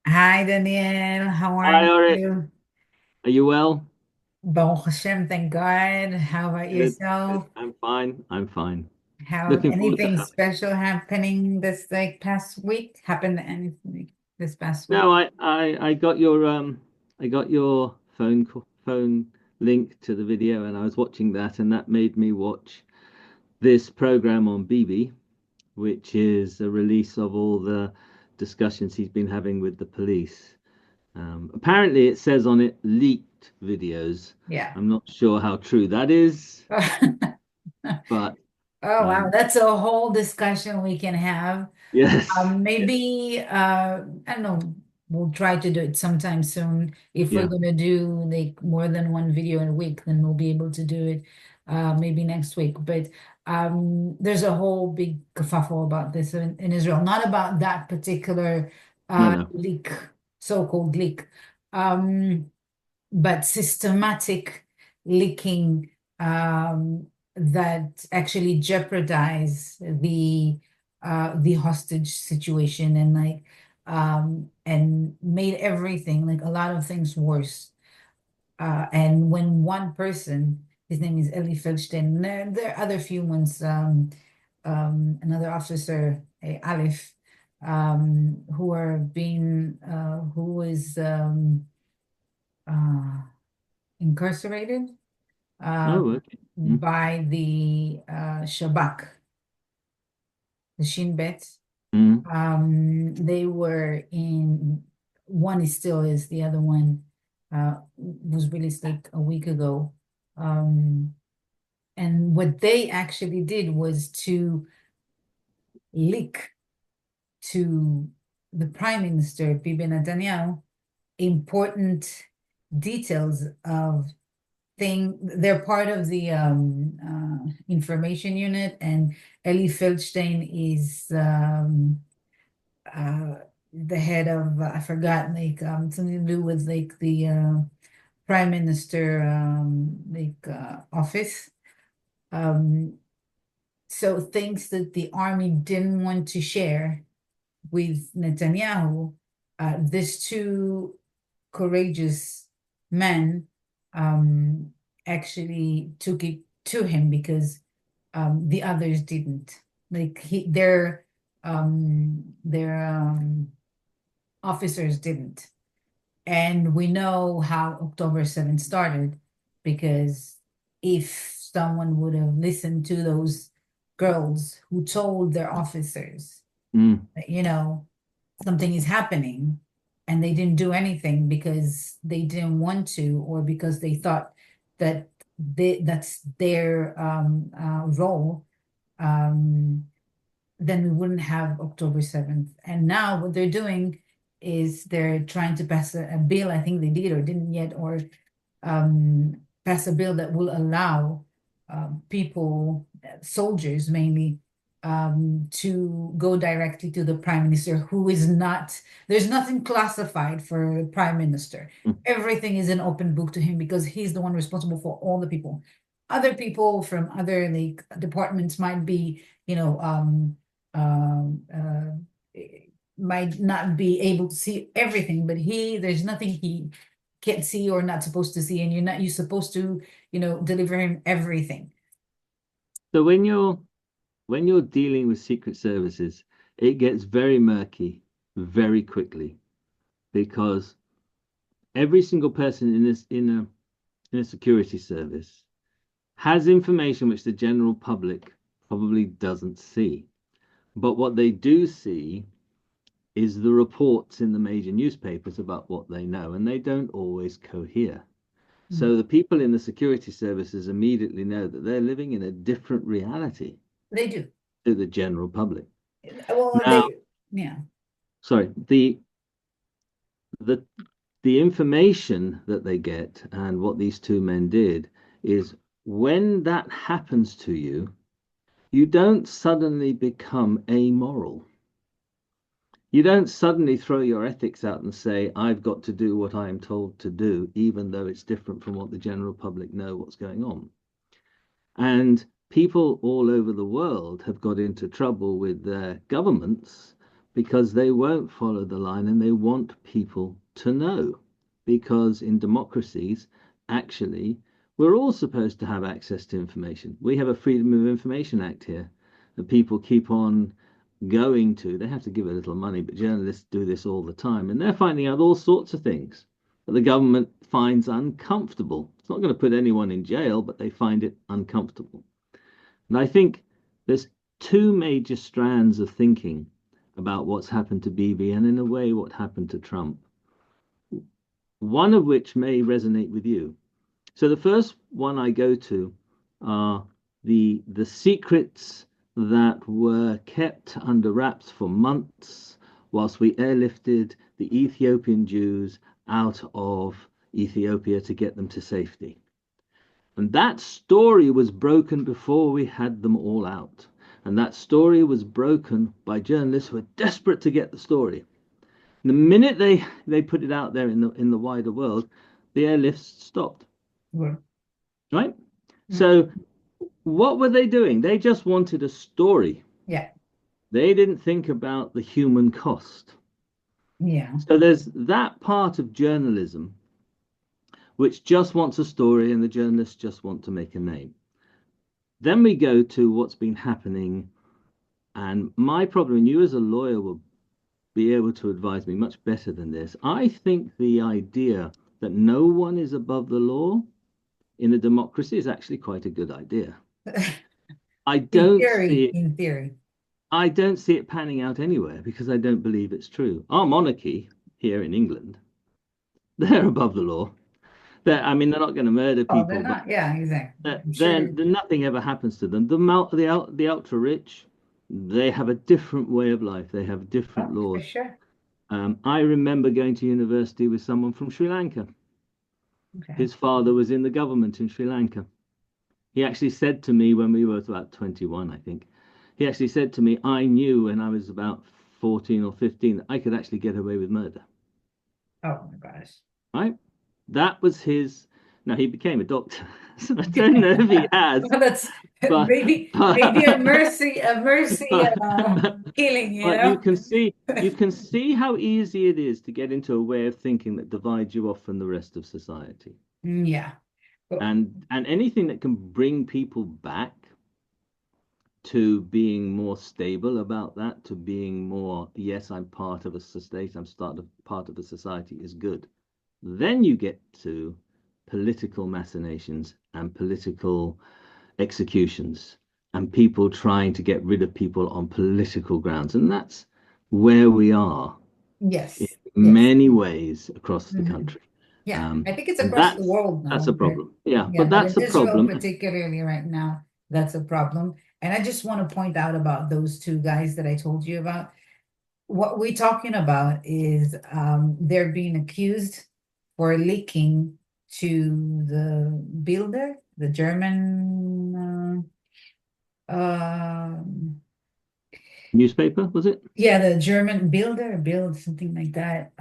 Hi, Daniel. How are Hi, Ori. you? Are you well? Baruch Hashem, thank God. How about Good. Good. yourself? I'm fine. I'm fine. How Looking forward to anything having. special happening this past week? Happened anything this past week? No, I got your phone link to the video, and I was watching that, and that made me watch this program on Bibi, which is a release of all the discussions he's been having with the police. Apparently, it says on it leaked videos. Yeah. I'm not sure how true that is, but Oh wow, um, that's a whole discussion we can have. yes, yeah, Maybe I don't know, we'll try to do it sometime soon. If we're yeah. gonna do like more than one video in a week, then we'll be able to do it maybe next week. But there's a whole big kerfuffle about this in Israel, not about that particular No, no. leak, so-called leak. Um, but systematic leaking that actually jeopardize the hostage situation and made everything like a lot of things worse. And when one person, his name is Eli Feldstein, and there are other few ones, another officer, Aleph, who is uh, incarcerated uh, Oh, okay. Mm, by the Shabak, the Shin Bet. mm. They were in, one is still is, the other one was released like a week ago. Um, and what they actually did was to leak to the Prime Minister, Bibi Netanyahu, important details of they're part of the information unit, and Eli Feldstein is uh, the head of I forgot like something to do with like the prime minister office. Um, so things that the army didn't want to share with Netanyahu, these two courageous men um, actually took it to him because the others didn't. Like their officers didn't. And we know how October 7th started because if someone would have listened to those girls who told their officers, Mm. you know, something is happening and they didn't do anything because they didn't want to or because they thought that that's their role, um, then we wouldn't have October 7th. And now what they're doing is they're trying to pass a bill, I think they did or didn't yet, or pass a bill that will allow people, soldiers mainly, to go directly to the prime minister, who is not, there's nothing classified for the prime minister. Mm. Everything is an open book to him because he's the one responsible for all the people. Other people from other like departments might be, you know, um, might not be able to see everything, but there's nothing he can't see or not supposed to see, and you're supposed to, deliver him everything. So when you're dealing with secret services, it gets very murky very quickly because every single person in this in a security service has information which the general public probably doesn't see. But what they do see is the reports in the major newspapers about what they know, and they don't always cohere. Mm. So the people in the security services immediately know that they're living in a different reality They do. to the general public. Well, Now, yeah. sorry, the the information that they get and what these two men did is when that happens to you, you don't suddenly become amoral. You don't suddenly throw your ethics out and say, I've got to do what I am told to do, even though it's different from what the general public know what's going on. And people all over the world have got into trouble with their governments because they won't follow the line and they want people to know. Because in democracies, actually, we're all supposed to have access to information. We have a Freedom of Information Act here that people keep on going to. They have to give a little money, but journalists do this all the time, and they're finding out all sorts of things that the government finds uncomfortable. It's not going to put anyone in jail, but they find it uncomfortable. And I think there's two major strands of thinking about what's happened to Bibi and, in a way, what happened to Trump, one of which may resonate with you. So the first one I go to are the secrets that were kept under wraps for months whilst we airlifted the Ethiopian Jews out of Ethiopia to get them to safety. And that story was broken before we had them all out. And that story was broken by journalists who were desperate to get the story. And the minute they put it out there in the wider world, the airlifts stopped. Well, Right? mm, So what were they doing? They just wanted a story. yeah, They didn't think about the human cost. yeah, So there's that part of journalism which just wants a story and the journalists just want to make a name. Then we go to what's been happening. And my problem, and you as a lawyer will be able to advise me much better than this. I think the idea that no one is above the law in a democracy is actually quite a good idea. I in don't see theory, it. in theory. I don't see it panning out anywhere because I don't believe it's true. Our monarchy here in England, they're above the law. I mean, they're not going to murder Oh, they're people, but not. Yeah, exactly. I'm sure. then nothing ever happens to them. The ultra rich, they have a different way of life. They have different Oh, for laws. sure. I remember going to university with someone from Sri Lanka. Okay. His father was in the government in Sri Lanka. He actually said to me when we were about 21, I think, he actually said to me, I knew when I was about 14 or 15 that I could actually get away with murder. Oh my gosh. Right? That was his. Now he became a doctor, so I don't know if he has, Well, that's but maybe a mercy but, healing, you but know? you can see how easy it is to get into a way of thinking that divides you off from the rest of society. Yeah. But And anything that can bring people back to being more stable about that, to being more, yes, I'm part of a state, part of a society is good. Then you get to political machinations and political executions and people trying to get rid of people on political grounds. And that's where we are in yes, yes. many ways across the Mhm. country. Yeah, I think it's And across the world that's now, a but problem. Yeah, yeah, but but that's in a Israel problem. particularly right now, that's a problem. And I just want to point out about those two guys that I told you about. What we're talking about is they're being accused for leaking to the builder, the German Newspaper, was it? yeah, the German builder, build something like that.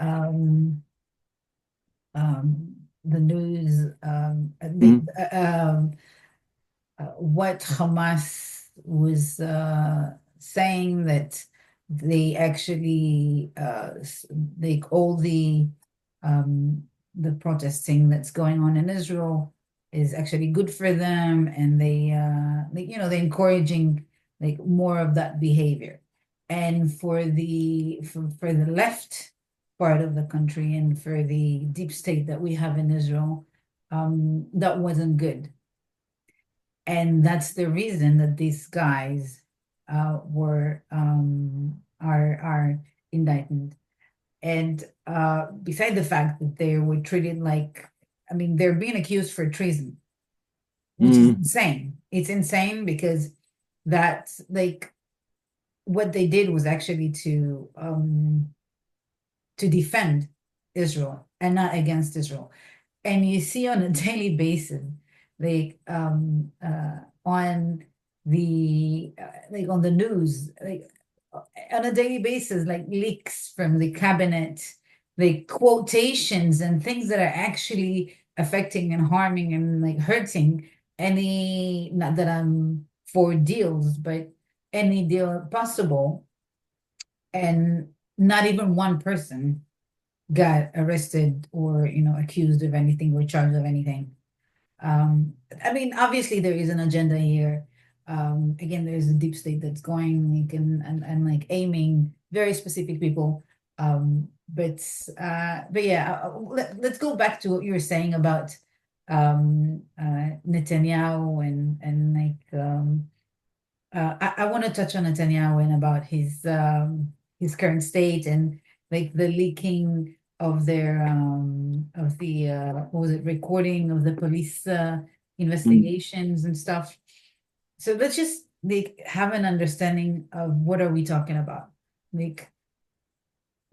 The news, Mhm. what Hamas was saying that they actually like the protesting that's going on in Israel is actually good for them, and they're encouraging like more of that behavior. And for the left part of the country and for the deep state that we have in Israel, that wasn't good. And that's the reason that these guys were are indicted. And beside the fact that they were treated like, I mean, they're being accused for treason, which is Mm. insane. It's insane because that's like what they did was actually to defend Israel and not against Israel. And you see on a daily basis, like on like on the news, like on a daily basis, like leaks from the cabinet, like quotations and things that are actually affecting and harming and like hurting any, not that I'm for deals, but any deal possible. and not even one person got arrested or, accused of anything or charged of anything. Um, I mean, obviously there is an agenda here. Again, there's a deep state that's going like and like aiming very specific people. But yeah, let's go back to what you were saying about Netanyahu and like I want to touch on Netanyahu and about his current state and like the leaking of their of the what was it, recording of the police Mm. investigations and stuff. So let's just like have an understanding of what are we talking about. Like,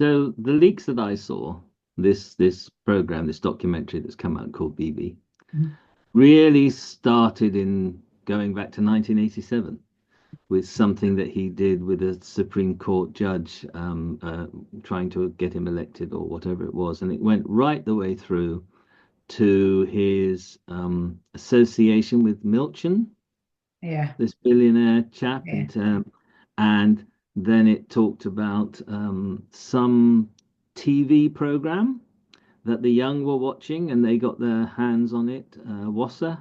So the leaks that I saw, this program, this documentary that's come out called Bibi, mhm, really started in going back to 1987 with something that he did with a Supreme Court judge trying to get him elected or whatever it was. And it went right the way through to his association with Milchan, yeah, this billionaire chap, yeah, and then it talked about some TV program that the young were watching, and they got their hands on it, Wassa,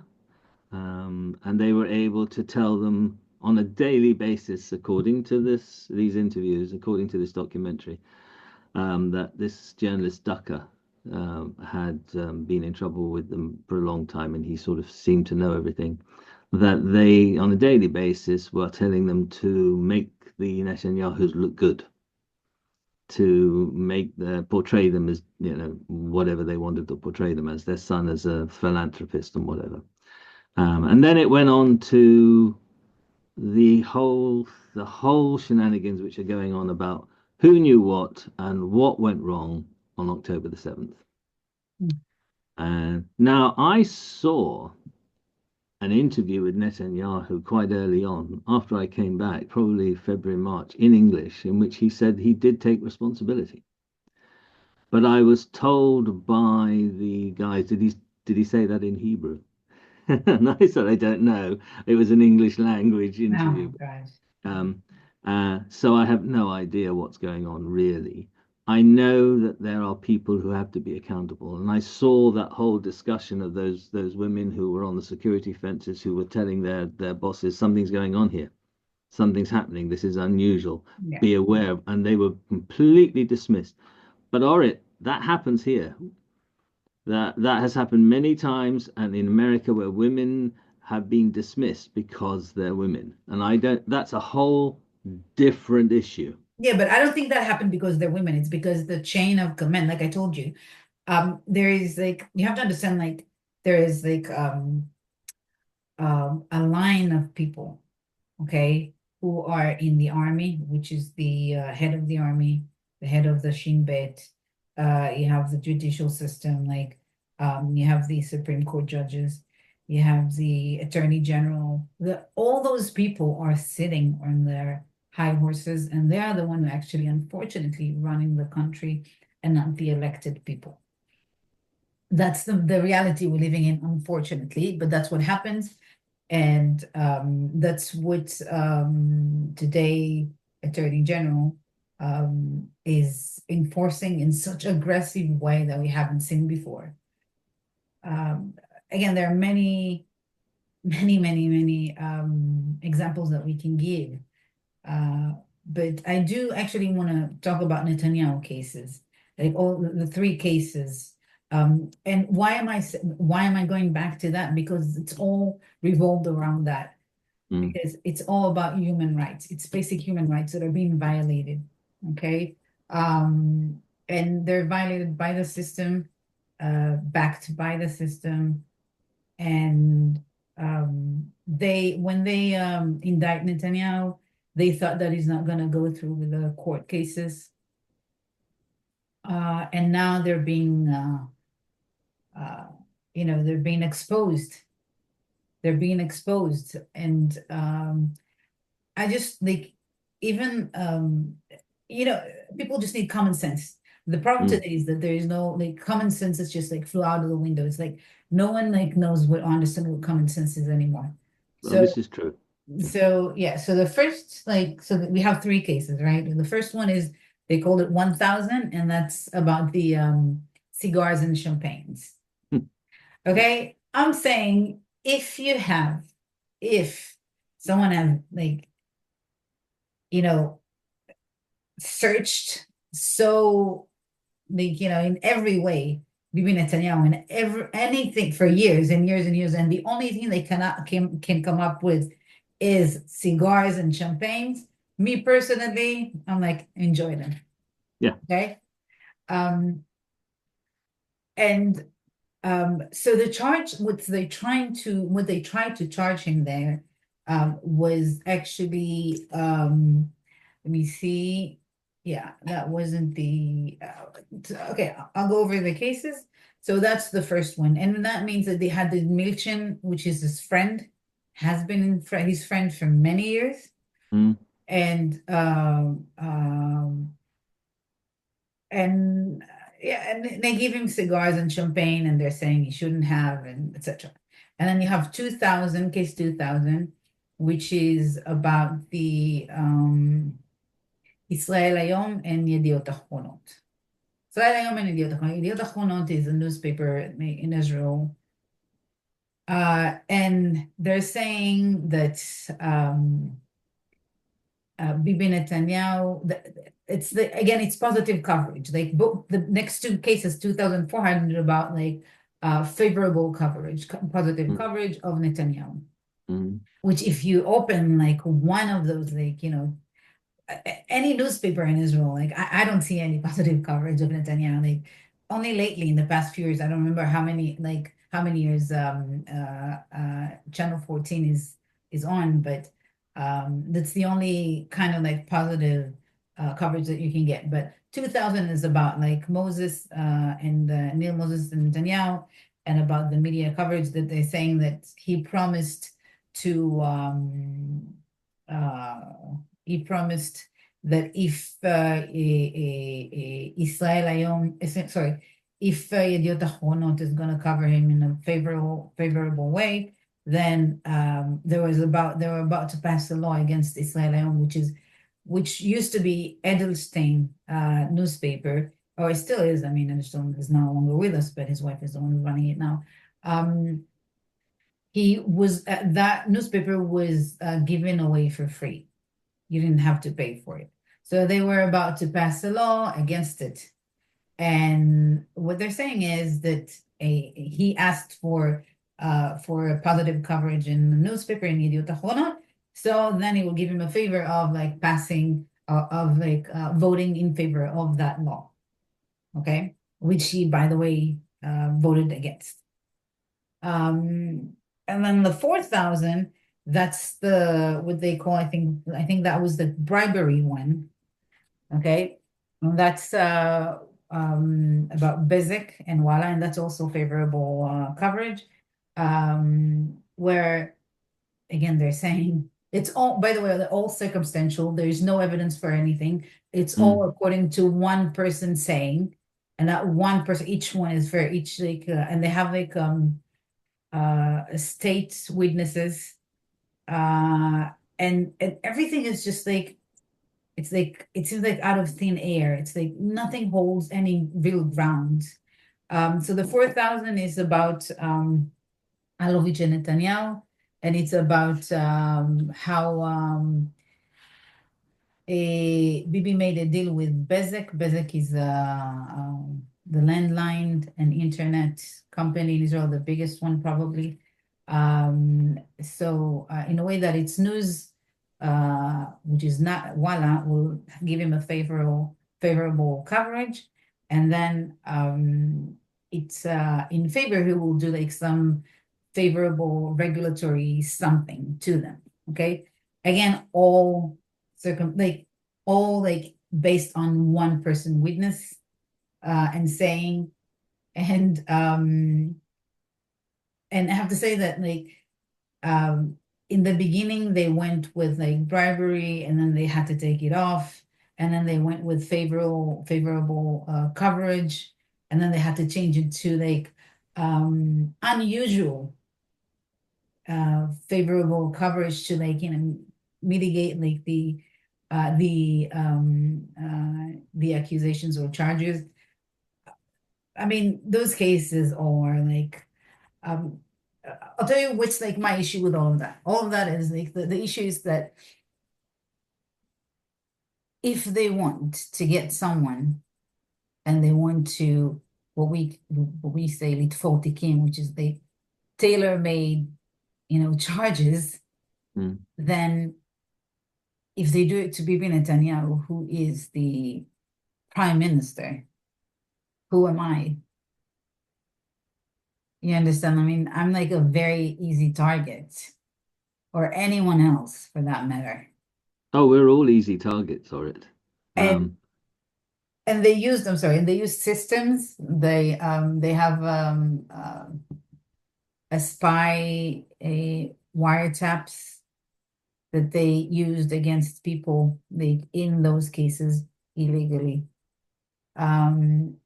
and they were able to tell them on a daily basis, according to these interviews, according to this documentary, that this journalist Ducker had been in trouble with them for a long time, and he sort of seemed to know everything. That they, on a daily basis, were telling them to make the Netanyahus look good, to make portray them as whatever they wanted to portray them as, their son as a philanthropist and whatever. And then it went on to the whole shenanigans which are going on about who knew what and what went wrong on October the 7th. mm, And now I saw an interview with Netanyahu quite early on after I came back, probably February, March, in English, in which he said he did take responsibility. But I was told by the guys, did he say that in Hebrew? And I said, I don't know. It was an English language oh interview. gosh, Um, so I have no idea what's going on really. I know that there are people who have to be accountable, and I saw that whole discussion of those women who were on the security fences who were telling their bosses something's going on here, something's happening, this is unusual, yeah. be aware of, and they were completely dismissed. But Orit, that happens here. That has happened many times, and in America, where women have been dismissed because they're women, and I don't. That's a whole different issue. Yeah, but I don't think that happened because they're women. It's because the chain of command, like I told you, there is like you have to understand like there is like a line of people, okay, who are in the army, which is the head of the army, the head of the Shin Bet. You have the judicial system, like you have the Supreme Court judges, you have the Attorney General. All those people are sitting on their high horses, and they are the one who actually, unfortunately, running the country and not the elected people. That's the reality we're living in, unfortunately, but that's what happens. And that's what today Attorney General is enforcing in such aggressive way that we haven't seen before. Um, Again, there are many, many examples that we can give. Uh, but I do actually want to talk about Netanyahu cases, like all the three cases. And why am I going back to that? Because it's all revolved around that. Mm. Because it's all about human rights. It's basic human rights that are being violated. Okay. And they're violated by the system, backed by the system, and they when they indict Netanyahu, they thought that he's not going to go through with the court cases, and now they're being uh, they're being exposed. They're being exposed, and I just like even people just need common sense. The problem Mm. today is that there is no like common sense is just like flew out of the window. It's like no one like knows what understand what common sense is anymore. Well, So this is true. So yeah, so the first we have three cases, right? The first one is they called it 1000, and that's about the cigars and champagnes. Okay, I'm saying if someone has you know searched so in every way, Bibi Netanyahu in anything for years and years and years, and the only thing they can come up with is cigars and champagnes. Me personally, I'm like, enjoy them. Yeah. Okay. Um, and so the charge, what they tried to charge him there, was actually, let me see. Yeah, that wasn't okay, I'll go over the cases. So that's the first one. And that means that they had the Milchin, which is his friend, has been his friend for many years. Mm, And and yeah, and they give him cigars and champagne, and they're saying he shouldn't have, and etc. And then you have 2000, case 2000, which is about the Israel Hayom and Yediot Ahronot. Israel Hayom and Yediot Ahronot. Yediot Ahronot is a newspaper in Israel. And they're saying that Bibi Netanyahu, it's positive coverage. Like both the next two cases, 2,400 about favorable coverage, positive mm, coverage of Netanyahu. mm, Which if you open like one of those, any newspaper in Israel, I don't see any positive coverage of Netanyahu. Like only lately in the past few years, I don't remember how many years Channel 14 is on, but that's the only kind of like positive coverage that you can get. But 2000 is about like Moses and Neil Moses and Netanyahu, and about the media coverage that they're saying that uh, he promised that if Israel Hayom, sorry, if Yediot Ahronot is going to cover him in a favorable way, then they were about to pass a law against Israel Hayom, which used to be Edelstein newspaper, or it still is. I mean, Edelstein is no longer with us, but his wife is the one who's running it now. That newspaper was given away for free. You didn't have to pay for it. So they were about to pass a law against it. And what they're saying is that he asked for a positive coverage in the newspaper in Yediot Ahronot. So then he will give him a favor of like passing of like voting in favor of that law. Okay, which he, by the way, voted against. And then the 4,000, that's what they call, I think that was the bribery one. Okay. And that's about Bezic and Walla, and that's also favorable coverage. Where again they're saying it's all, by the way, they're all circumstantial. There's no evidence for anything. It's all mm, according to one person saying, and that one person, each one is for each and they have state witnesses, uh, and everything is just like it's like it seems like out of thin air. It's like nothing holds any real ground. So the 4,000 is about Alovich and Netanyahu, and it's about how Bibi made a deal with Bezic. Bezic is the landline and internet company in Israel, the biggest one probably. So in a way that it's news, which is not Walla, will give him a favorable coverage, and then it's in favor he will do like some favorable regulatory something to them. Okay, again, all like based on one person witness and saying and I have to say that in the beginning they went with like bribery, and then they had to take it off, and then they went with favorable coverage, and then they had to change it to like unusual favorable coverage to like mitigate like the accusations or charges. I mean, those cases are like um I'll tell you what's like my issue with all of that. All of that is like the issue is that if they want to get someone and they want to what we say like faulty king, which is they tailor-made, charges, Mm. then if they do it to Bibi Netanyahu, who is the prime minister, who am I? You understand? I mean, I'm like a very easy target, or anyone else for that matter. Oh, we're all easy targets for it. And Um, and they use, I'm sorry, and they use systems. They have a spy a wiretaps that they used against people like in those cases illegally. And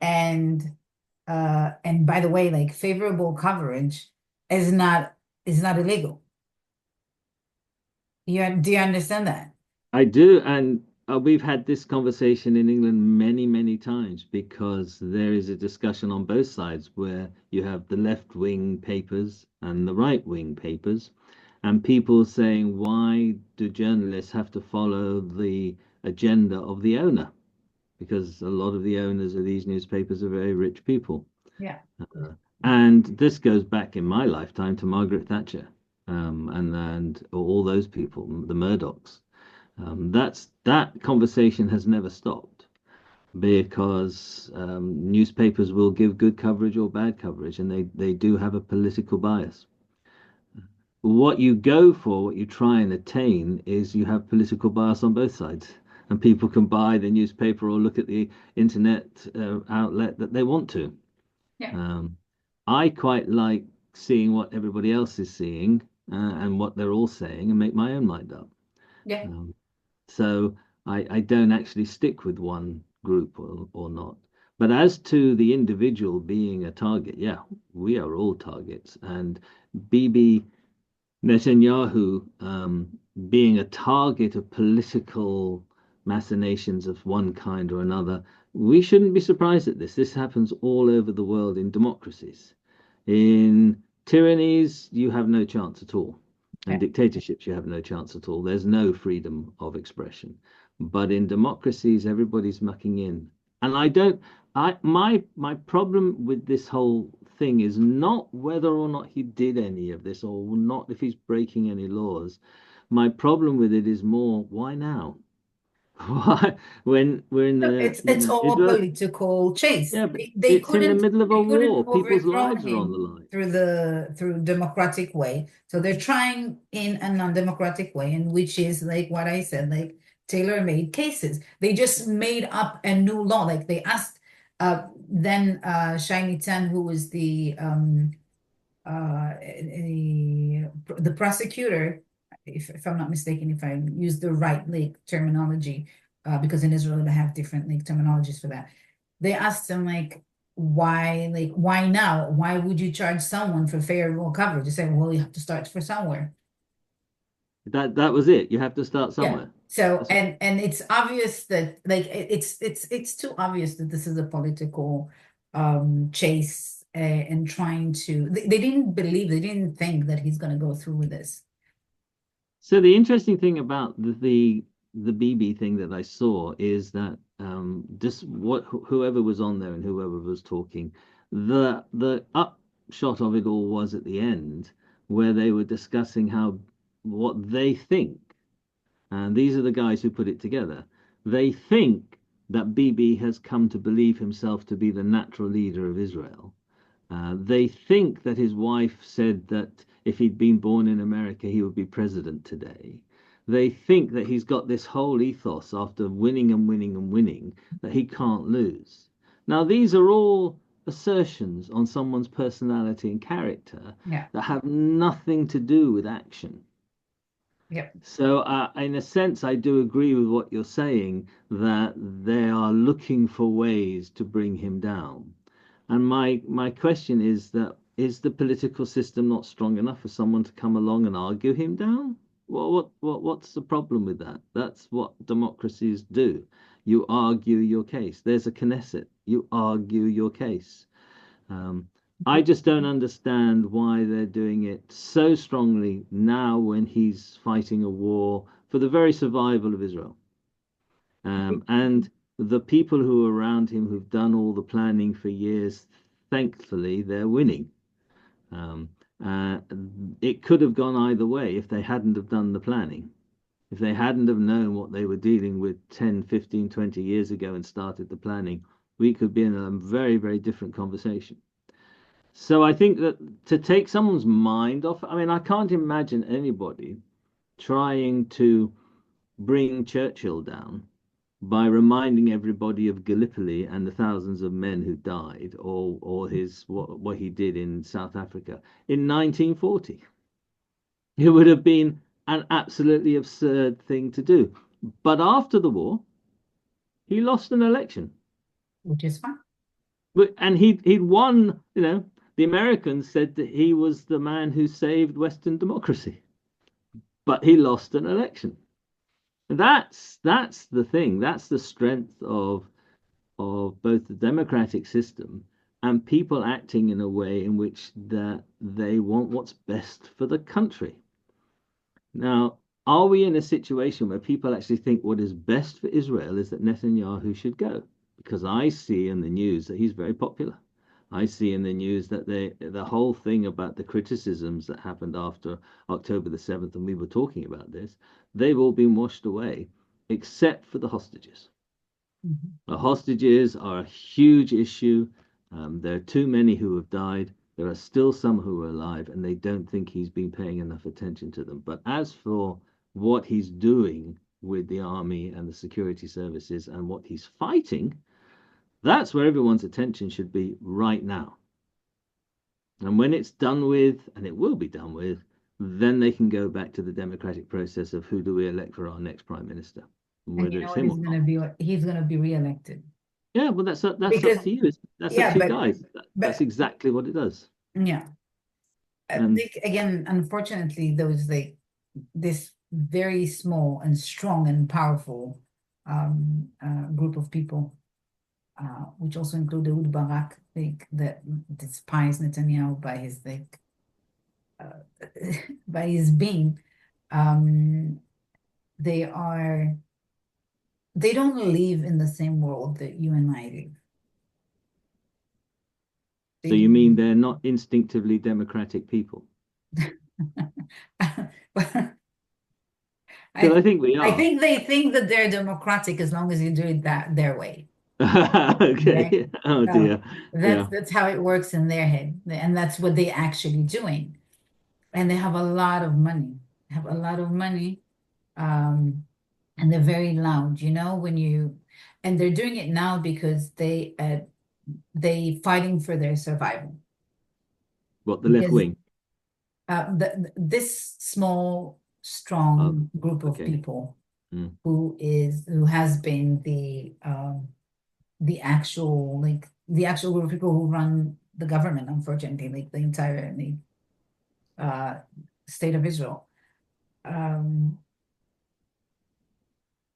by the way, like favorable coverage is not illegal. Do you understand that? I do, and we've had this conversation in England many, many times because there is a discussion on both sides where you have the left-wing papers and the right-wing papers, and people saying, why do journalists have to follow the agenda of the owner? Because a lot of the owners of these newspapers are very rich people. Yeah. Uh, and this goes back in my lifetime to Margaret Thatcher, and all those people, the Murdochs. That conversation has never stopped because newspapers will give good coverage or bad coverage, and they do have a political bias. What you go for, what you try and attain, is you have political bias on both sides, and people can buy the newspaper or look at the internet outlet that they want to. Yeah. Um, I quite like seeing what everybody else is seeing and what they're all saying and make my own mind up. Yeah. Um, So I don't actually stick with one group or not. But as to the individual being a target, yeah, we are all targets. And Bibi Netanyahu being a target of political machinations of one kind or another, we shouldn't be surprised at this. This happens all over the world in democracies. In tyrannies, you have no chance at all. And Yeah. dictatorships, you have no chance at all. There's no freedom of expression. But in democracies, everybody's mucking in. And I don't, I my problem with this whole thing is not whether or not he did any of this or not if he's breaking any laws. My problem with it is more, why now? Why when we're in No, the it's all middle? political chase. Yeah, but They it's in the couldn't middle of a they couldn't war. People's overthrow lives are on the him line. through democratic way. So they're trying in a non-democratic way, and which is like what I said, like tailor-made cases. They just made up a new law. Like they asked then Shiny Tan, who was the prosecutor, if I'm not mistaken, if I use the right like terminology, because in Israel they have different like terminologies for that. They asked him like why now? Why would you charge someone for favorable coverage? They said, well, you have to start for somewhere. That was it. You have to start Yeah. somewhere. So That's right. and it's obvious that like it's too obvious that this is a political chase, and trying to they didn't believe, they didn't think that he's going to go through with this. So the interesting thing about the BB thing that I saw is that just whoever was on there and whoever was talking, the upshot of it all was at the end where they were discussing how what they think, and these are the guys who put it together. They think that BB has come to believe himself to be the natural leader of Israel. They think that his wife said that if he'd been born in America, he would be president today. They think that he's got this whole ethos after winning and winning and winning that he can't lose. Now, these are all assertions on someone's personality and character Yeah. that have nothing to do with action. Yep. So, in a sense, I do agree with what you're saying that they are looking for ways to bring him down. And my question is that is the political system not strong enough for someone to come along and argue him down? What's the problem with that? That's what democracies do. You argue your case. There's a Knesset. You argue your case. Um, I just don't understand why they're doing it so strongly now when he's fighting a war for the very survival of Israel. And the people who are around him who've done all the planning for years, thankfully, they're winning. Um, uh, it could have gone either way if they hadn't have done the planning. If they hadn't have known what they were dealing with 10, 15, 20 years ago and started the planning, we could be in a very, very different conversation. So I think that to take someone's mind off, I mean, I can't imagine anybody trying to bring Churchill down by reminding everybody of Gallipoli and the thousands of men who died, or his what he did in South Africa in 1940. It would have been an absolutely absurd thing to do. But after the war, he lost an election, which is fine. and he'd won. You know, the Americans said that he was the man who saved Western democracy, but he lost an election. That's the thing. That's the strength of both the democratic system and people acting in a way in which that they want what's best for the country. Now, are we in a situation where people actually think what is best for Israel is that Netanyahu should go? Because I see in the news that he's very popular. I see in the news that the whole thing about the criticisms that happened after October the 7th, and we were talking about this, they've all been washed away, except for the hostages. The hostages are a huge issue. There are too many who have died. There are still some who are alive, and they don't think he's been paying enough attention to them. But as for what he's doing with the army and the security services and what he's fighting, that's where everyone's attention should be right now. And when it's done with, and it will be done with, then they can go back to the democratic process of who do we elect for our next prime minister, And whether you know it's what him or he's not. gonna be? He's gonna be reelected. Yeah, well, that's Because up to you. That's up yeah, to you guys. That's but exactly what it does. yeah, And again, unfortunately, there was like this very small and strong and powerful group of people, which also include Ehud Barak, like that despise Netanyahu by his by his being. Um, they are they don't live in the same world that you and I live. They so you mean do. they're not instinctively democratic people? Because I I think we I are. think they think that they're democratic as long as you do it that their way. Okay. Okay. Oh So dear. Yeah. that's how it works in their head. And that's what they actually doing. And they have a lot of money. Have a lot of money. Um, and they're very loud, when and they're doing it now because they fighting for their survival. What, the left Because wing? this small, Oh, strong group of okay. people Mm. who has been the actual group of people who run the government, unfortunately, like the entire uh, state of Israel. Um,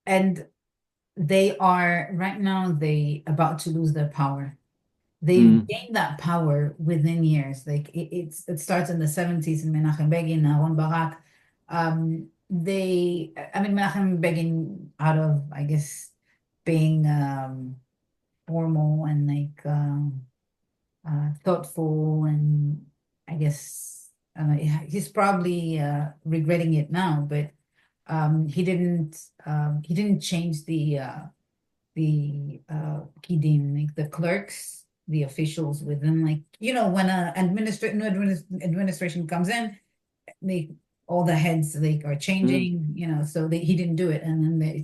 and they are right now they about to lose their power. They've Mm. gained that power within years. Like it starts in the 70s in Menachem Begin, Aaron Barak. I mean, Menachem Begin out of, I guess, being formal and thoughtful, and I guess he's probably regretting it now, but he didn't change the kidim, like the clerks, the officials within, like when administration comes in, they all the heads like are Mm. changing, so he didn't do it, and then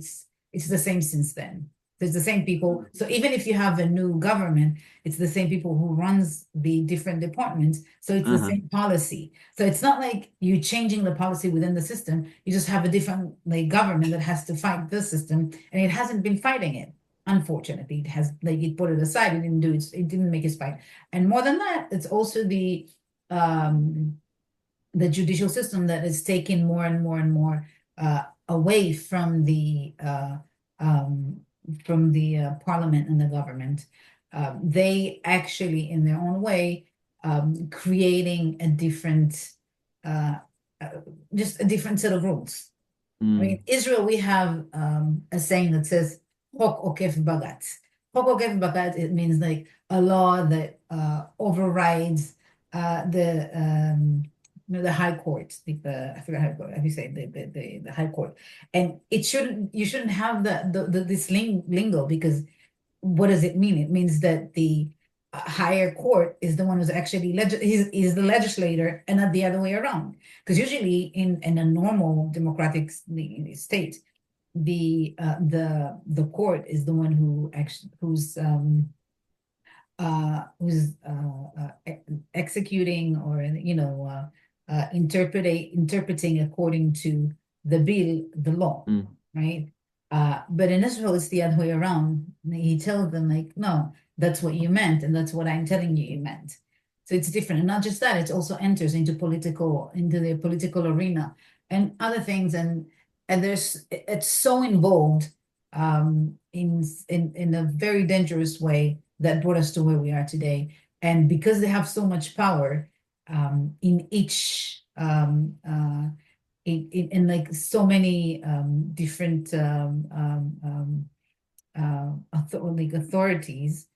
it's the same since then. There's the same people. So even if you have a new government, it's the same people who runs the different departments. So it's the Uh-huh. same policy. So it's not like you changing the policy within the system. You just have a different like government that has to fight the system, and it hasn't been fighting it. Unfortunately, it has, like, it put it aside. It didn't do it. It didn't make it fight. And more than that, it's also um, the judicial system that is taking more and more and more away um, from the parliament and the government. They actually, in their own way, creating a different, uh, uh, just a different set of rules. I mean, Mm, Israel, we have a saying that says "Chok okef bagatz." Chok okef bagatz, it means like a law that overrides the high court, like I forgot how you say the high court, and it shouldn't you shouldn't have this lingo because what does it mean? It means that the higher court is the one who's actually is the legislator and not the other way around. Because usually in a normal democratic state, the court is the one who actually who's executing or interpreting according to the law, mm. right? But in Israel, it's the other way around. He tells them like, no, that's what you meant, and that's what I'm telling you meant. So it's different, and not just that, it also enters into the political arena and other things, and it's so involved in a very dangerous way that brought us to where we are today. And because they have so much power in each in like so many different like authorities,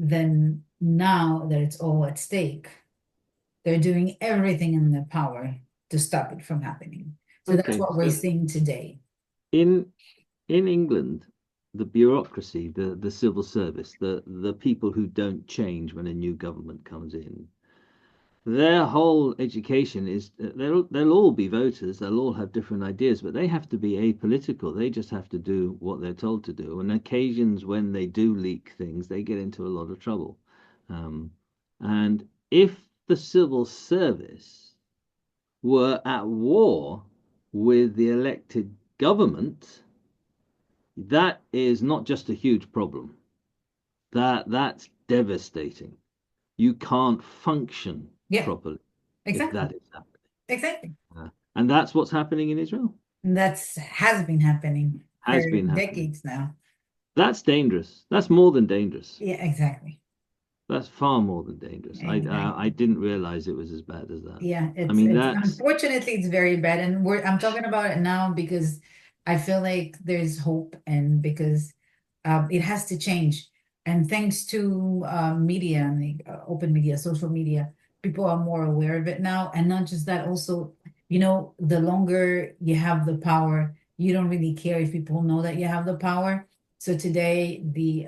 then now that it's all at stake, they're doing everything in their power to stop it from happening. So that's Okay, what we're so seeing today. in England, the bureaucracy, the civil service, the people who don't change when a new government comes in, their whole education is they'll all be voters, they'll all have different ideas, but they have to be apolitical. They just have to do what they're told to do. And occasions when they do leak things, they get into a lot of trouble. Um, and if the civil service were at war with the elected government, that is not just a huge problem. That's devastating. You can't function Yeah, properly if exactly. that is happening. Exactly. And that's what's happening in Israel. And that's has been happening Has for been happening. decades now. That's dangerous. That's more than dangerous. Yeah, exactly. That's far more than dangerous. I Exactly. didn't realize it was as bad as that. Yeah, I it's mean, it's that's unfortunately it's very bad, and I'm talking about it now because I feel like there's hope, and because it has to change. And thanks to media and like, open media, social media, people are more aware of it now. And not just that, also, the longer you have the power, you don't really care if people know that you have the power. So today, the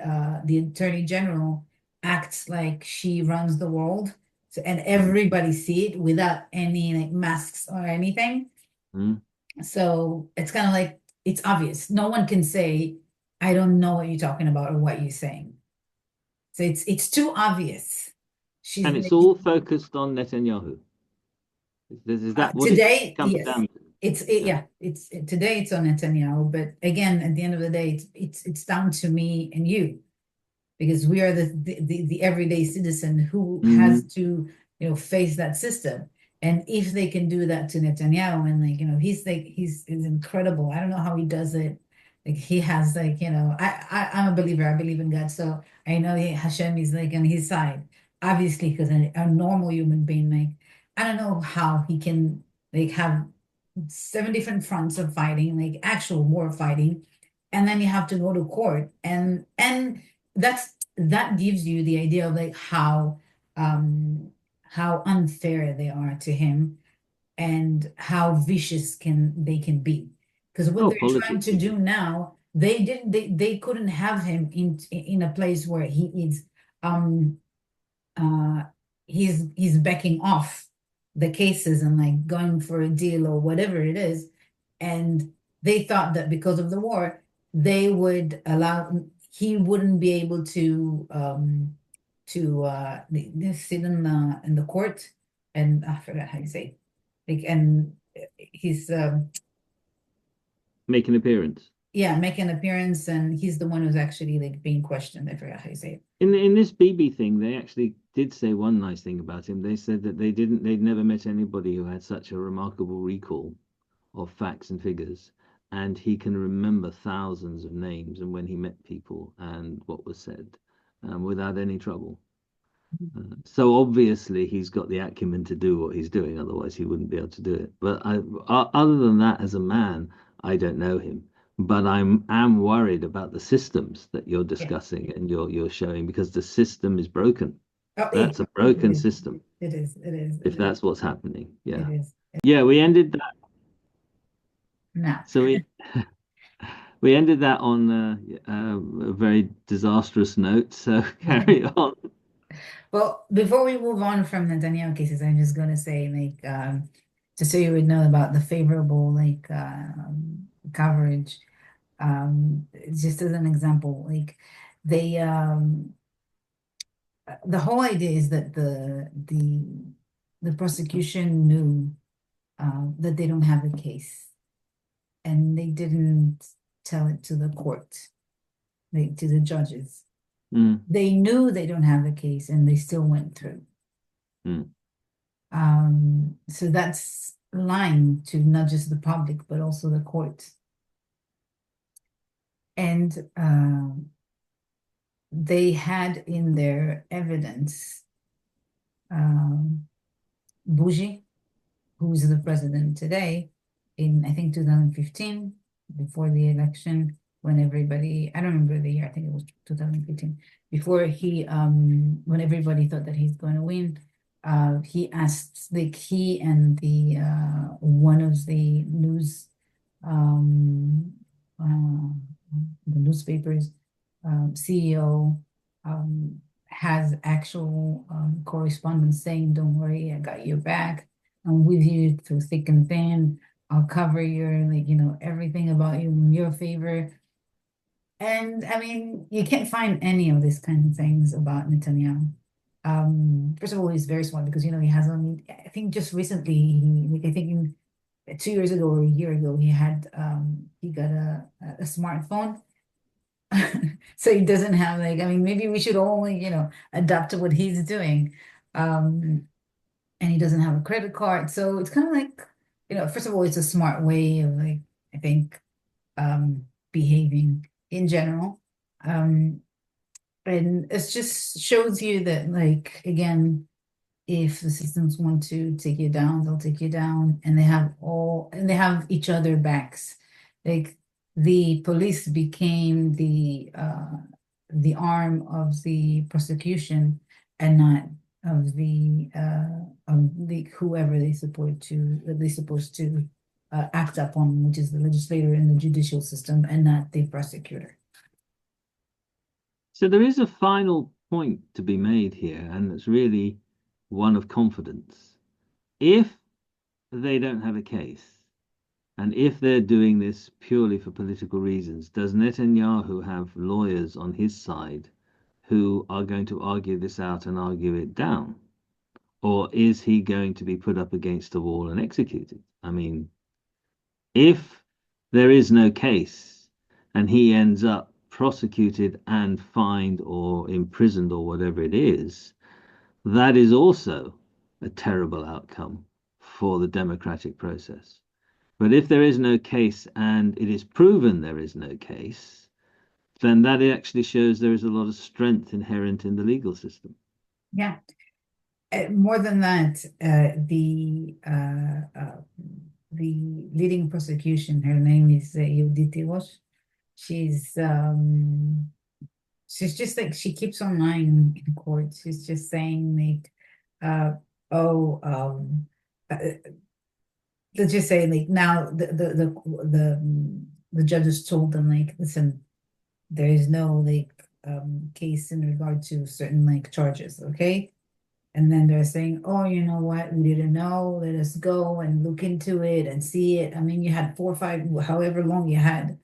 Attorney General acts like she runs the world, so, and mm, everybody see it without any like masks or anything. mm. So it's kind of like it's obvious. No one can say, I don't know what you're talking about or what you're saying. So it's too obvious. She's And it's all focused on Netanyahu. Is that what it today, comes yes. down to? Yeah. Yeah, today it's on Netanyahu, but again, at the end of the day, it's down to me and you, because we are the everyday citizen who has Mm, to face that system. And if they can do that to Netanyahu, and like he's incredible. I don't know how he does it. Like he has like I'm a believer. I believe in God, so I know Hashem is like on his side. Obviously, because a normal human being, like I don't know how he can like have seven different fronts of fighting, like actual war fighting, and then you have to go to court, and that gives you the idea of like how unfair they are to him and how vicious can be, because what oh, they're trying to politically. do now, they couldn't have him in a place where he is um uh he's backing off the cases and like going for a deal or whatever it is. And they thought that because of the war, they would allow he wouldn't be able to sit in the court, and I forgot how you say it. Like, and he's Make an appearance. yeah, make an appearance, and he's the one who's actually like being questioned. I forgot how you say it. In this Bibi thing, they actually did say one nice thing about him. They said that they'd never met anybody who had such a remarkable recall of facts and figures, and he can remember thousands of names and when he met people and what was said, without any trouble. So obviously he's got the acumen to do what he's doing, otherwise he wouldn't be able to do it. But other than that, as a man, I don't know him. But am worried about the systems that you're Yeah. discussing and you're showing because the system is broken. Oh, That's a it broken is. system It is. It is. if It is. that's what's happening. It Yeah. is. Yeah, we ended that. Now, So we ended that on a very disastrous note. So carry on. well, before we move on from Netanyahu cases, I'm just gonna say, like, just so you would know about the favorable, like, coverage. Just as an example, like, they, the whole idea is that the prosecution knew that they don't have a case, and they didn't tell it to the court, like to the judges. Mm, They knew they don't have a case, and they still went through. mm. So that's lying to not just the public, but also the court. And they had in their evidence um, Bougie, who's the president today, in I think 2015, before the election, when everybody, I don't remember the year, I think it was 2015, before when everybody thought that he's going to win, he asked, like he and the one of the uh, the newspapers CEO has actual correspondence saying, "Don't worry, I got your back. I'm with you through thick and thin. I'll cover your, like, everything about you in your favor." And I mean, you can't find any of these kind of things about Netanyahu. First of all, he's very smart because he has only, I think just recently, like I think 2 years ago or a year ago, he got a smartphone. So he doesn't have, like, I mean, maybe we should all, like, adapt to what he's doing. Um, and he doesn't have a credit card. So it's kind of like, first of all, it's a smart way of, like, I think, behaving in general. Um, and it just shows you that, like, again, if the systems want to take you down, they'll take you down, and they have each other backs. Like, the police became the arm of the prosecution, and not of the whoever they're supposed to act upon, which is the legislator and the judicial system, and not the prosecutor. So there is a final point to be made here, and it's really one of confidence. If they don't have a case, and if they're doing this purely for political reasons, does Netanyahu have lawyers on his side who are going to argue this out and argue it down? Or is he going to be put up against a wall and executed? I mean, if there is no case and he ends up prosecuted and fined or imprisoned or whatever it is, that is also a terrible outcome for the democratic process. But if there is no case and it is proven there is no case, then that actually shows there is a lot of strength inherent in the legal system. Yeah. More than that, the leading prosecution, her name is Yehudit Tirosh. She's she's just like, she keeps on lying in court. She's just saying, like, oh, uh, let's just say, like, now the judges told them, like, listen, there is no, like, case in regard to certain, like, charges, okay? And then they're saying, oh, you know what? We didn't know. Let us go and look into it and see it. I mean, you had 4 or 5, however long you had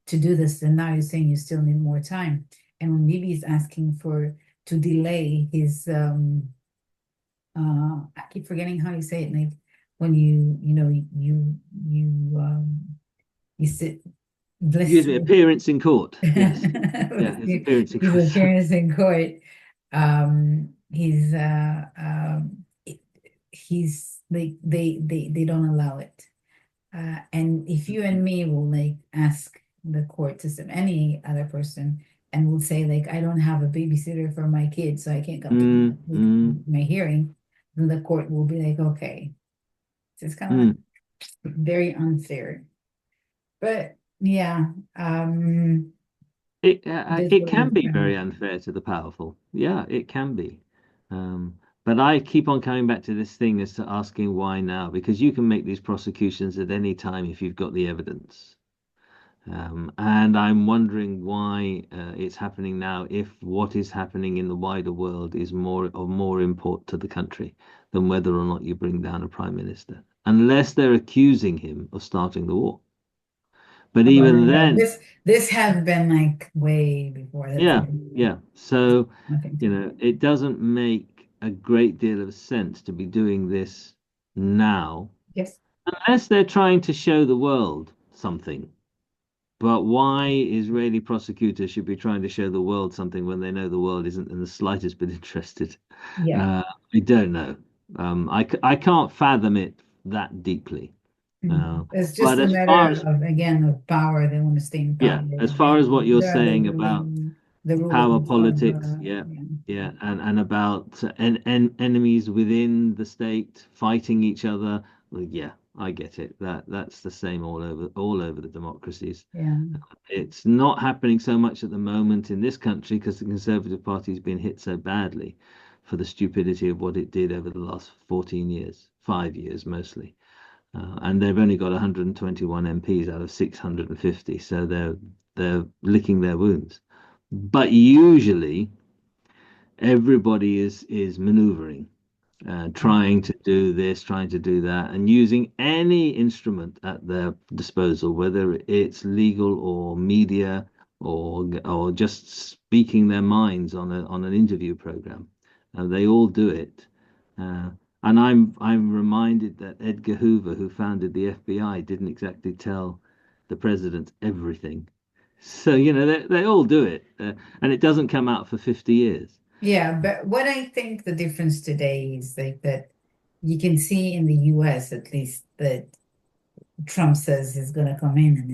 to do this, and now you're saying you still need more time. And when Bibi is asking to delay his I keep forgetting how you say it, like, when you sit Bliss. Excuse me, appearance in court. Yes. Yeah, his appearance in His court. appearance in court. He's he's like they don't allow it. And if you and me will like ask the court system, any other person, and will say like, I don't have a babysitter for my kids, so I can't come to Mm, mm, my hearing, then the court will be like, okay. So it's kind of mm. like very unfair. But yeah, it is It what it can is. be very unfair to the powerful. Yeah, it can be. But I keep on coming back to this thing as to asking why now, because you can make these prosecutions at any time if you've got the evidence. And I'm wondering why it's happening now, if what is happening in the wider world is more import to the country than whether or not you bring down a prime minister, unless they're accusing him of starting the war. But Oh, no, even no. then, This has been like way before that. yeah, yeah. So, Nothing to do. it doesn't make a great deal of sense to be doing this now, Yes. unless they're trying to show the world something. But why Israeli prosecutors should be trying to show the world something when they know the world isn't in the slightest bit interested? Yeah. Uh, I don't know. I can't fathom it that deeply. Uh, It's just but a as far matter as, of, again, of power. They want to stay in power. yeah, as far as what you're They're saying about the power rulers of, politics, yeah, yeah, yeah, and about enemies within the state fighting each other. Well, yeah, I get it. That's the same all over the democracies. yeah, It's not happening so much at the moment in this country because the Conservative Party's been hit so badly for the stupidity of what it did over the last 14 years, 5 years mostly. And they've only got 121 MPs out of 650, so they're licking their wounds. But usually everybody is maneuvering, trying to do this, trying to do that, and using any instrument at their disposal, whether it's legal or media or just speaking their minds on an interview program. They all do it. Uh, and I'm reminded that Edgar Hoover, who founded the FBI, didn't exactly tell the president everything. So, they all do it, and it doesn't come out for 50 years. yeah. But what I think the difference today is like that you can see in the US at least that Trump says is going to come in and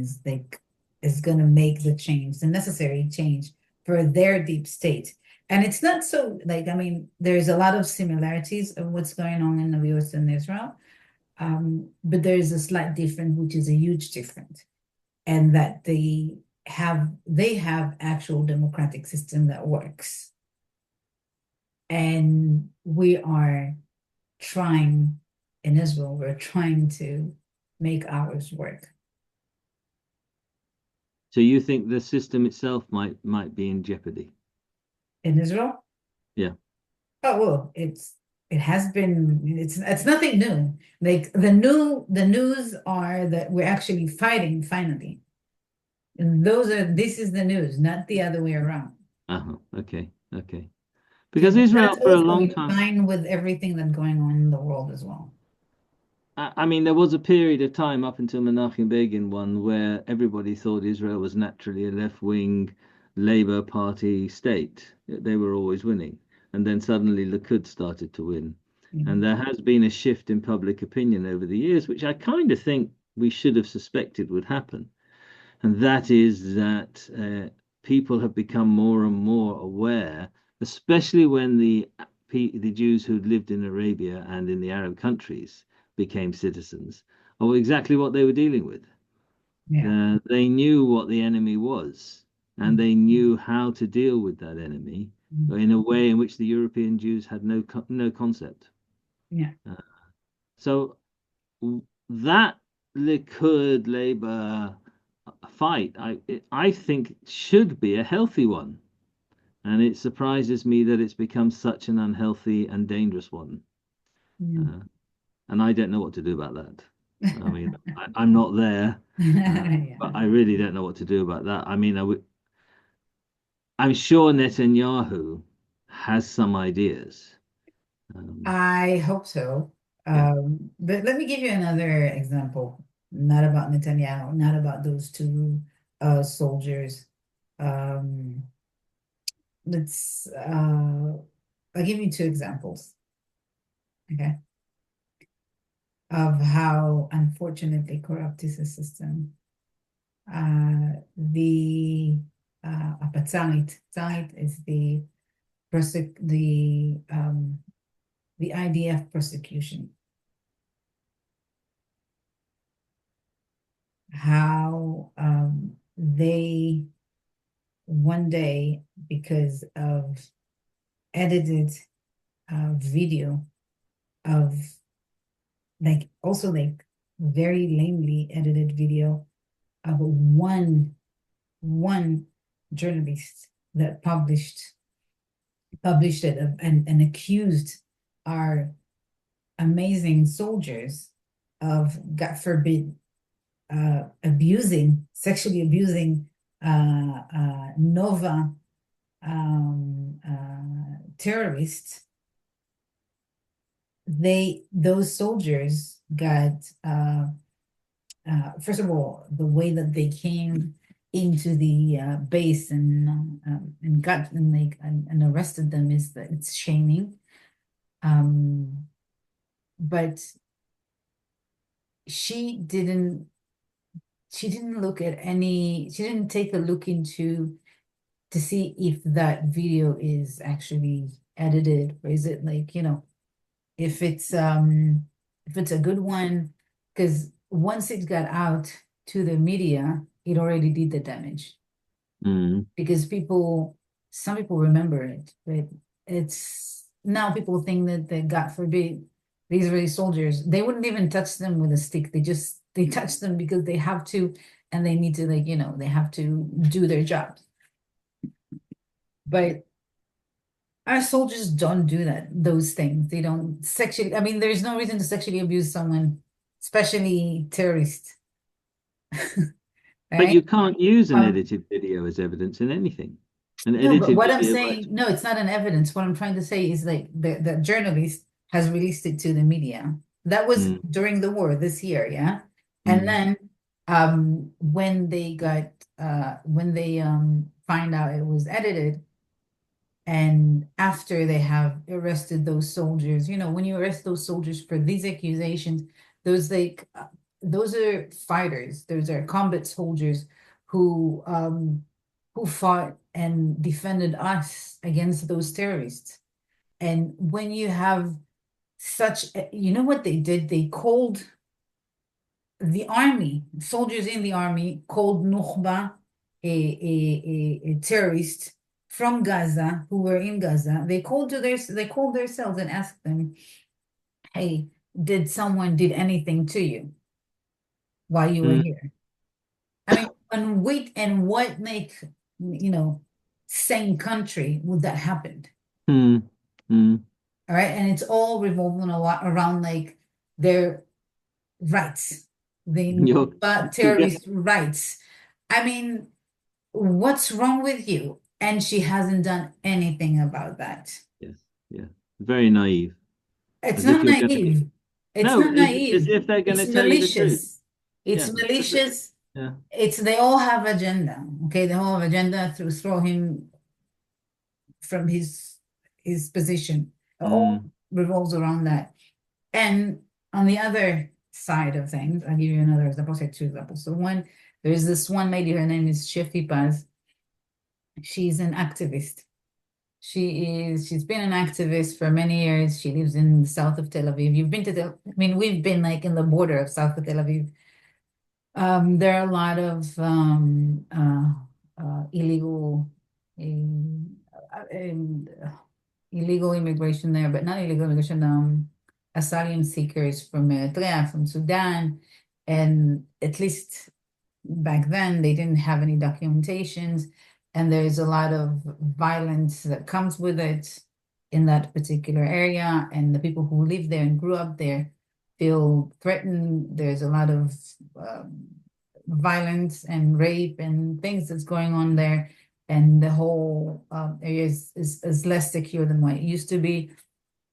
is going to make the change, the necessary change for their deep state. And it's not so like, I mean, there's a lot of similarities of what's going on in the US and Israel. But there is a slight difference, which is a huge difference, and that they have actual democratic system that works, and we are trying in Israel. We're trying to make ours work So you think the system itself might be in jeopardy? in Israel. Yeah. Oh well, it has been. It's nothing new. Like the news are that we're actually fighting finally. And this is the news, not the other way around. Uh-huh. Okay. Okay. So Because Israel that's for a also long in time, line with everything that's going on in the world as well. I mean, there was a period of time up until Menachem Begin one where everybody thought Israel was naturally a left-wing Labour Party state. They were always winning. And then suddenly Likud started to win. And Mhm. there has been a shift in public opinion over the years, which I kind of think we should have suspected would happen. And that is that people have become more and more aware, especially when the Jews who'd lived in Arabia and in the Arab countries became citizens, of exactly what they were dealing with. Yeah. They knew what the enemy was, and they Mhm. knew how to deal with that enemy Mhm. in a way in which the European Jews had no concept. Yeah. Uh, so that Likud Labour fight, I think should be a healthy one, and it surprises me that it's become such an unhealthy and dangerous one. Yeah. Uh, and I don't know what to do about that. I mean, I'm not there, but Yeah. I really don't know what to do about that. I mean, I'm sure Netanyahu has some ideas. Um, I hope so. yeah, But let me give you another example, not about Netanyahu, not about those two. soldiers. Um, let's I'll give you two examples, okay, of how unfortunately corrupt is the system. The Apatzalit. Tzait is prosec the IDF prosecution. How they one day, because of edited video of like also like very lamely edited video of one journalist that published it and accused our amazing soldiers of, God forbid, sexually abusing Nova terrorists. Those soldiers got first of all, the way that they came into the base and got and like and arrested them is that it's shaming. Um, but she didn't she didn't look at any she didn't take a look into to see if that video is actually edited, or is it like, if it's a good one, because once it got out to the media, it already did the damage. Mm. Because some people remember it, but it's now people think that God forbid, these Israeli soldiers, they wouldn't even touch them with a stick. They touch them because they have to, and they need to, like, they have to do their job. But our soldiers don't do those things. They don't sexually, I mean, there's no reason to sexually abuse someone, especially terrorists, But right? you can't use an Um, edited video as evidence in anything. An no, but edited what I'm video, right? saying, no, it's not an evidence. What I'm trying to say is like the journalist has released it to the media. That was Mm. during the war this year, yeah. And Mm. then when they find out it was edited, and after they have arrested those soldiers, when you arrest those soldiers for these accusations, those like those are fighters, those are combat soldiers who fought and defended us against those terrorists. And when you have you know what they did? They called the army, soldiers in the army called Nukhba a terrorist from Gaza who were in Gaza. They called themselves and asked them, "Hey, did anything to you while you were Mm. here?" I mean, and what make you know sane country would that happen? Mm. Mm. All right, and it's all revolving a lot around like their rights, the You're, Nukhba yeah. terrorist rights. I mean, what's wrong with you? And she hasn't done anything about that. Yes, yeah. Very naive. It's As if not you're going to get. naive. It's No, not as naive. if they're going It's to tell you the truth. malicious. It's Yeah. malicious. Yeah. They all have agenda. Okay, they all have agenda to throw him from his position. It all Mm. revolves around that. And on the other side of things, I'll give you another example. I'll say two examples. So there's this one lady, her name is Shefi Paz. She's an activist. She's been an activist for many years. She lives in the south of Tel Aviv. You've been to I mean, we've been like in the border of south of Tel Aviv. There are a lot of illegal illegal immigration there, but not illegal immigration, asylum seekers from Eritrea, from Sudan, and at least back then they didn't have any documentations, and there's a lot of violence that comes with it in that particular area, and the people who live there and grew up there feel threatened. There's a lot of violence and rape and things that's going on there, and the whole area is less secure than what it used to be.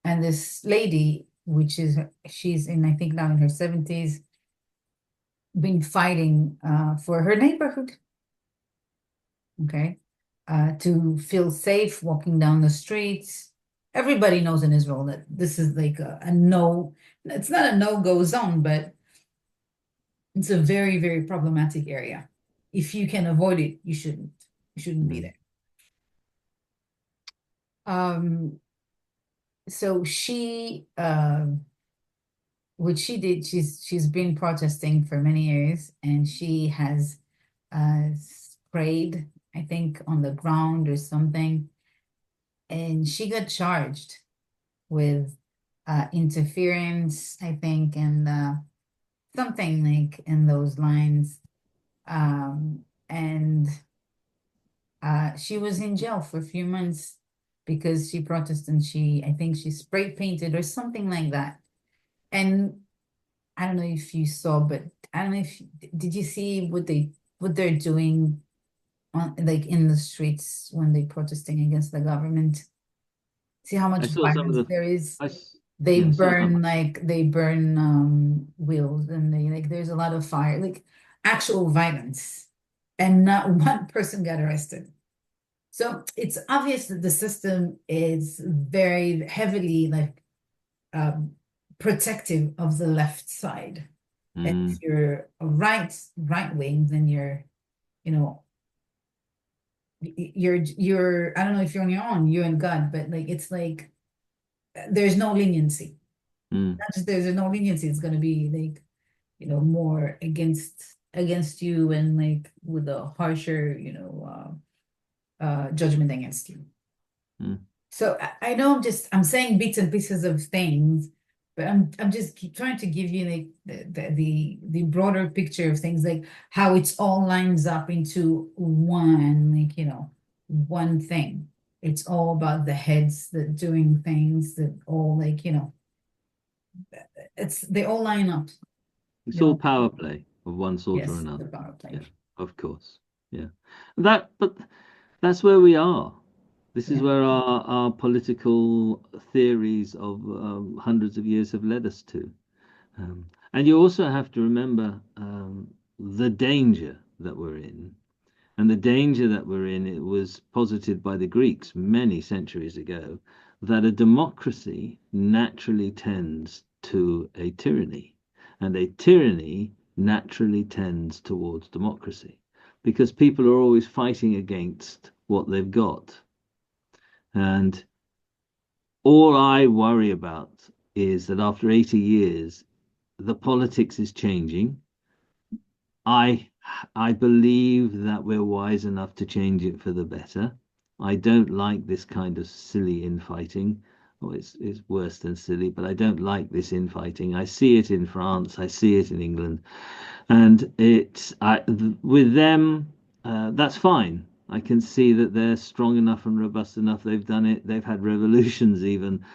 And this lady, she's in, I think now in her 70s, been fighting for her neighborhood. okay? To feel safe walking down the streets. Everybody knows in Israel that this is like a no, it's not a no-go zone, but it's a very, very problematic area. If you can avoid it, you shouldn't. You shouldn't be Mm. there. Um, so what she did, she's been protesting for many years, and she has sprayed, I think, on the ground or something, and she got charged with interference, I think, and something like in those lines. And she was in jail for a few months because she protested and I think she spray painted or something like that. And I don't know if you saw, but I don't know if did you see what they're doing on like in the streets when they're protesting against the government? See how I much saw some of violence the there is. I s- They yeah, saw some. burn wheels, and they like there's a lot of fire, like actual violence, and not one person got arrested. So it's obvious that the system is very heavily like um, protective of the left side. And if Mm, you're a right wing, then you know, you're I don't know if you're on your own, you and God, but like it's like there's no leniency. mm, Not just there's no leniency, it's gonna be like, more against you and like with a harsher, judgment against you. mm. So I know I'm saying bits and pieces of things, but I'm just trying to give you like the broader picture of things, like how it's all lines up into one, like one thing. It's all about the heads that doing things that all like it's they all line up, It's you all know. power play of one sort or Yes, another. the power play. Yeah, of course. Yeah. But that's where we are. This is Yeah, where our political theories of hundreds of years have led us to. And you also have to remember the danger that we're in. And the danger that we're in, it was posited by the Greeks many centuries ago, that a democracy naturally tends to a tyranny, and a tyranny naturally tends towards democracy, because people are always fighting against what they've got. And all I worry about is that after 80 years, the politics is changing. I I believe that we're wise enough to change it for the better. I don't like this kind of silly infighting. Oh, it's worse than silly, but I don't like this infighting. I see it in France, I see it in England, and with them, that's fine. I can see that they're strong enough and robust enough. They've done it. They've had revolutions even.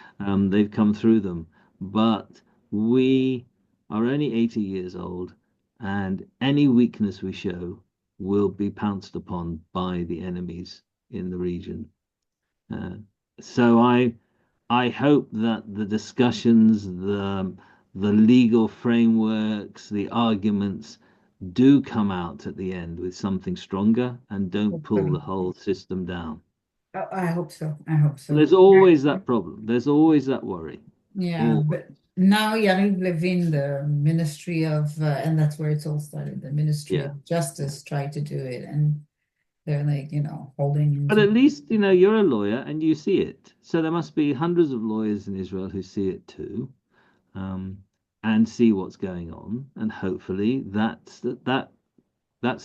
They've come through them. But we are only 80 years old, and any weakness we show will be pounced upon by the enemies in the region. Uh, so I hope that the discussions, the legal frameworks, the arguments do come out at the end with something stronger and don't pull the hopefully. whole system down. I hope so. I hope so. There's always that problem. There's always that worry. Yeah, Always. but now Yariv Levin, the Ministry of, and that's where it's all started. The Ministry Yeah. of Justice tried to do it, and they're like, holding But into. at least, you're a lawyer and you see it. So there must be hundreds of lawyers in Israel who see it too, um, and see what's going on. And hopefully that's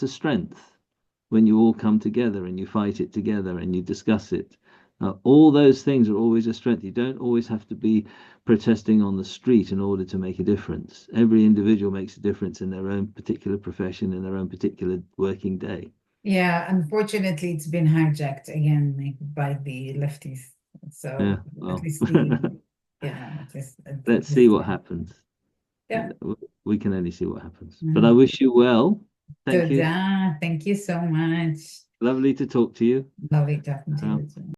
a strength when you all come together and you fight it together and you discuss it. All those things are always a strength. You don't always have to be protesting on the street in order to make a difference. Every individual makes a difference in their own particular profession, in their own particular working day. Yeah, unfortunately, it's been hijacked again, like, by the lefties. Yeah, So at well, least at least let's see this what time. happens. Yeah. We can only see what happens. But I Mm. wish you well. Thank you. Toda. Thank you so much. Lovely to talk to you. Lovely talking to Um, you too.